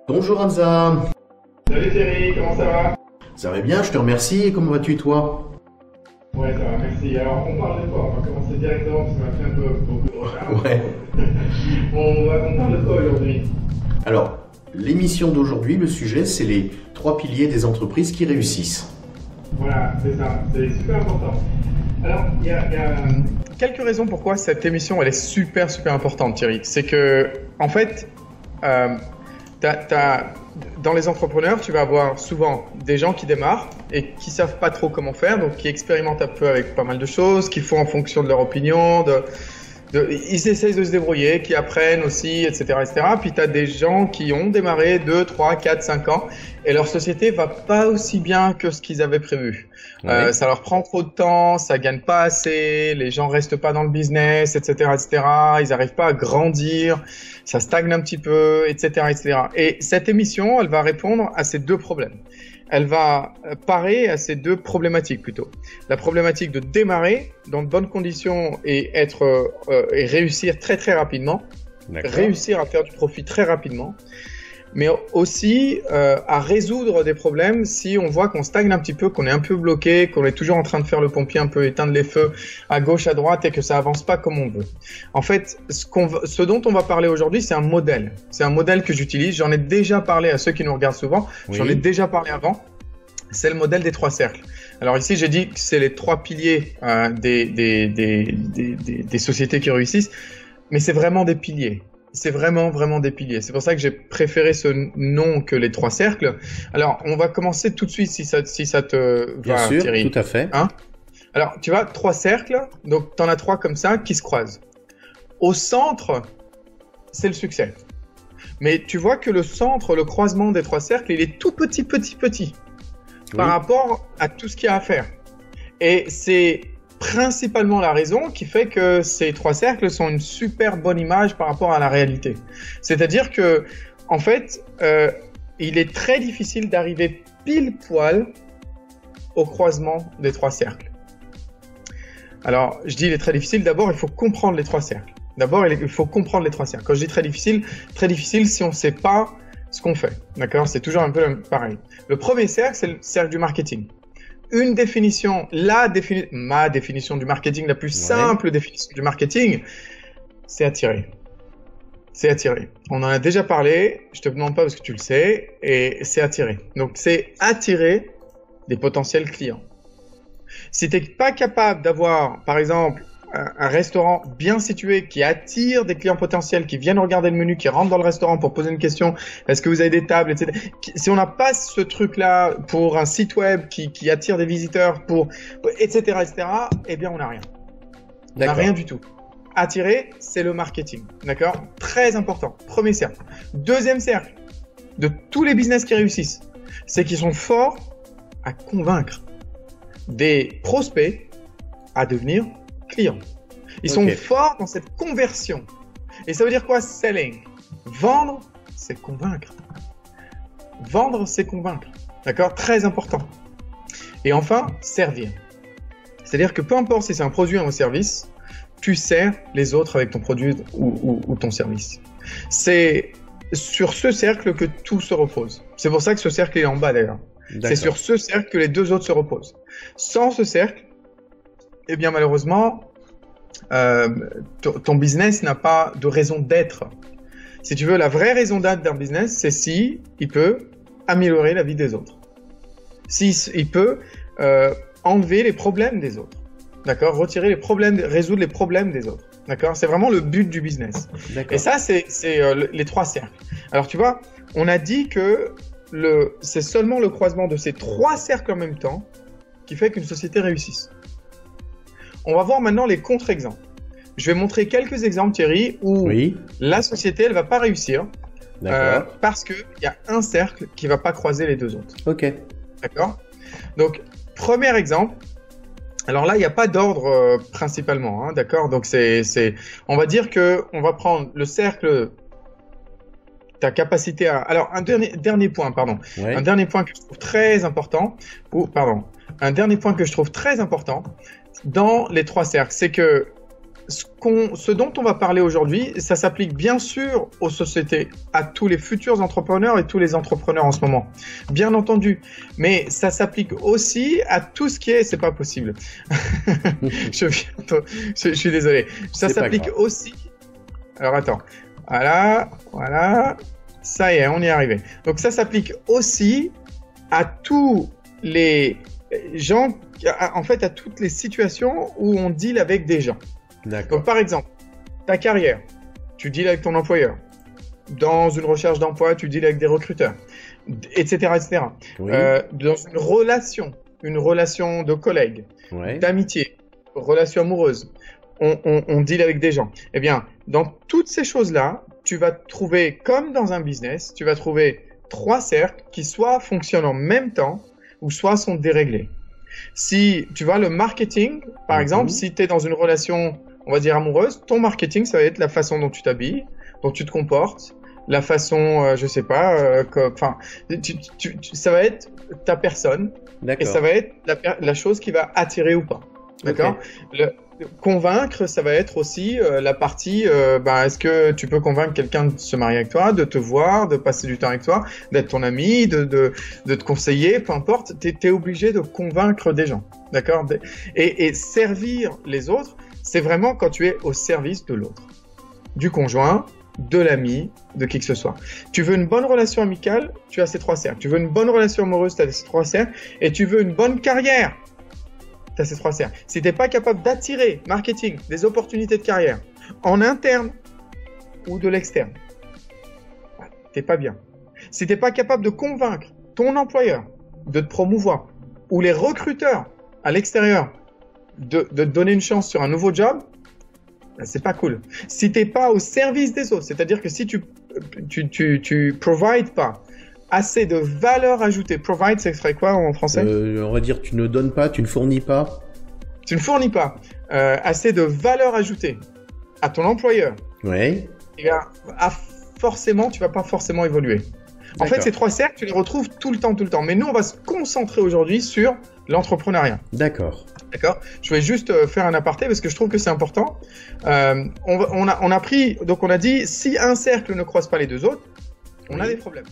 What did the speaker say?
Bonjour Hamza. Salut Thierry, comment ça va? Ça va bien, je te remercie. Et comment vas-tu toi? Ouais, ça va, merci. Alors, on parle de quoi? On va commencer directement parce qu'on a fait un peu beaucoup de retard. Ouais. On parle de quoi aujourd'hui? Alors, l'émission d'aujourd'hui, le sujet, c'est les 3 piliers des entreprises qui réussissent. Voilà, c'est ça, c'est super important. Alors, il y a quelques raisons pourquoi cette émission elle est super importante, Thierry. C'est que, en fait, dans les entrepreneurs, tu vas avoir souvent des gens qui démarrent et qui savent pas trop comment faire, donc qui expérimentent un peu avec pas mal de choses, qui font en fonction de leur opinion, ils essayent de se débrouiller, qui apprennent aussi, etc., etc. Puis tu as des gens qui ont démarré 2, 3, 4, 5 ans et leur société va pas aussi bien que ce qu'ils avaient prévu. Ouais. Ça leur prend trop de temps, ça gagne pas assez, les gens restent pas dans le business, etc., etc. Ils arrivent pas à grandir, ça stagne un petit peu, etc., etc. Et cette émission, elle va répondre à ces deux problèmes. Elle va parer à ces deux problématiques plutôt. La problématique de démarrer dans de bonnes conditions et et réussir très rapidement, réussir à faire du profit très rapidement, mais aussi à résoudre des problèmes si on voit qu'on stagne un petit peu, qu'on est un peu bloqué, qu'on est toujours en train de faire le pompier, un peu éteindre les feux à gauche, à droite et que ça avance pas comme on veut. En fait, ce dont on va parler aujourd'hui, c'est un modèle. C'est un modèle que j'utilise. J'en ai déjà parlé à ceux qui nous regardent souvent. Oui. J'en ai déjà parlé avant. C'est le modèle des 3 cercles. Alors ici, j'ai dit que c'est les 3 piliers des sociétés qui réussissent, mais c'est vraiment des piliers. C'est vraiment des piliers. C'est pour ça que j'ai préféré ce nom que les 3 cercles. Alors, on va commencer tout de suite si ça te Bien va, sûr, Thierry. tout à fait. Hein? Alors, tu vois, 3 cercles, donc tu en as 3 comme ça qui se croisent. Au centre, c'est le succès. Mais tu vois que le centre, le croisement des 3 cercles, il est tout petit par rapport à tout ce qu'il y a à faire. Et c'est principalement la raison qui fait que ces 3 cercles sont une super bonne image par rapport à la réalité. C'est-à-dire que, en fait, il est très difficile d'arriver pile poil au croisement des 3 cercles. Alors, je dis il est très difficile. D'abord, il faut comprendre les 3 cercles. D'abord, il faut comprendre les 3 cercles. Quand je dis très difficile si on ne sait pas ce qu'on fait. D'accord? C'est toujours un peu pareil. Le premier cercle, c'est le cercle du marketing. Une définition, ma définition du marketing, la plus simple définition du marketing, c'est attirer. C'est attirer. On en a déjà parlé, je te demande pas parce que tu le sais, et c'est attirer. Donc, c'est attirer des potentiels clients. Si tu n'es pas capable d'avoir, par exemple, un restaurant bien situé qui attire des clients potentiels qui viennent regarder le menu, qui rentrent dans le restaurant pour poser une question, est-ce que vous avez des tables, etc. Si on n'a pas ce truc-là pour un site web qui attire des visiteurs, etc., eh bien on n'a rien. On n'a rien du tout. Attirer, c'est le marketing. D'accord? Très important. Premier cercle. Deuxième cercle de tous les business qui réussissent, c'est qu'ils sont forts à convaincre des prospects à devenir clients. Ils sont forts dans cette conversion. Et ça veut dire quoi? Selling. Vendre, c'est convaincre. Vendre, c'est convaincre. D'accord? Très important. Et enfin, servir. C'est-à-dire que peu importe si c'est un produit ou un service, tu sers les autres avec ton produit ou ton service. C'est sur ce cercle que tout se repose. C'est pour ça que ce cercle est en bas d'ailleurs. C'est sur ce cercle que les 2 autres se reposent. Sans ce cercle, eh bien malheureusement, ton business n'a pas de raison d'être. Si tu veux, la vraie raison d'être d'un business, c'est si il peut améliorer la vie des autres. Si il peut enlever les problèmes des autres. D'accord? Retirer les problèmes, résoudre les problèmes des autres. D'accord? C'est vraiment le but du business. Et ça, c'est les 3 cercles. Alors tu vois, on a dit que c'est seulement le croisement de ces 3 cercles en même temps qui fait qu'une société réussisse. On va voir maintenant les contre-exemples. Je vais montrer quelques exemples, Thierry, où la société, elle va pas réussir parce qu'il y a un cercle qui va pas croiser les 2 autres. Ok. D'accord? Donc, premier exemple. Alors là, il n'y a pas d'ordre principalement, hein, d'accord? Donc on va dire que on va prendre le cercle, ta capacité à. Alors un dernier point, pardon. Un dernier point que je trouve très important. Un dernier point que je trouve très important dans les 3 cercles, c'est que ce dont on va parler aujourd'hui, ça s'applique bien sûr aux sociétés, à tous les futurs entrepreneurs et tous les entrepreneurs en ce moment, bien entendu. Mais ça s'applique aussi à tout ce qui est, c'est pas possible. je suis désolé. Ça s'applique aussi. Alors attends. Voilà. Ça y est, on y est arrivé. Donc ça s'applique aussi à tous les gens, en fait, à toutes les situations où on deal avec des gens. D'accord. Donc, par exemple, ta carrière, tu deals avec ton employeur. Dans une recherche d'emploi, tu deals avec des recruteurs, etc., etc. Oui. Dans une relation de collègues, Ouais. d'amitié, relation amoureuse, on deal avec des gens. Eh bien, dans toutes ces choses-là, tu vas trouver, comme dans un business, tu vas trouver 3 cercles qui soit fonctionnent en même temps ou soit sont déréglés. Si tu vois le marketing, par exemple, si tu es dans une relation, on va dire amoureuse, ton marketing, ça va être la façon dont tu t'habilles, dont tu te comportes, la façon, je sais pas, enfin, ça va être ta personne et ça va être la chose qui va attirer ou pas. D'accord? Okay. Convaincre, ça va être aussi la partie, est-ce que tu peux convaincre quelqu'un de se marier avec toi, de te voir, de passer du temps avec toi, d'être ton ami, de te conseiller, peu importe, t'es obligé de convaincre des gens, d'accord? Et servir les autres, c'est vraiment quand tu es au service de l'autre, du conjoint, de l'ami, de qui que ce soit. Tu veux une bonne relation amicale, tu as ces 3 cercles. Tu veux une bonne relation amoureuse, tu as ces 3 cercles. Et tu veux une bonne carrière, tu as ces 3 cercles. Si tu n'es pas capable d'attirer, marketing, des opportunités de carrière, en interne ou de l'externe, tu n'es pas bien. Si tu n'es pas capable de convaincre ton employeur de te promouvoir, ou les recruteurs à l'extérieur de te donner une chance sur un nouveau job, c'est pas cool. Si tu n'es pas au service des autres, c'est-à-dire que si tu provides pas assez de valeur ajoutée. Provide, ça serait quoi en français? On va dire tu ne donnes pas, tu ne fournis pas. Tu ne fournis pas assez de valeur ajoutée à ton employeur. Ouais. Et bien, forcément, tu vas pas forcément évoluer. En fait, ces 3 cercles, tu les retrouves tout le temps. Mais nous, on va se concentrer aujourd'hui sur l'entrepreneuriat. D'accord. Je vais juste faire un aparté parce que je trouve que c'est important. On a dit, si un cercle ne croise pas les 2 autres, on a des problèmes.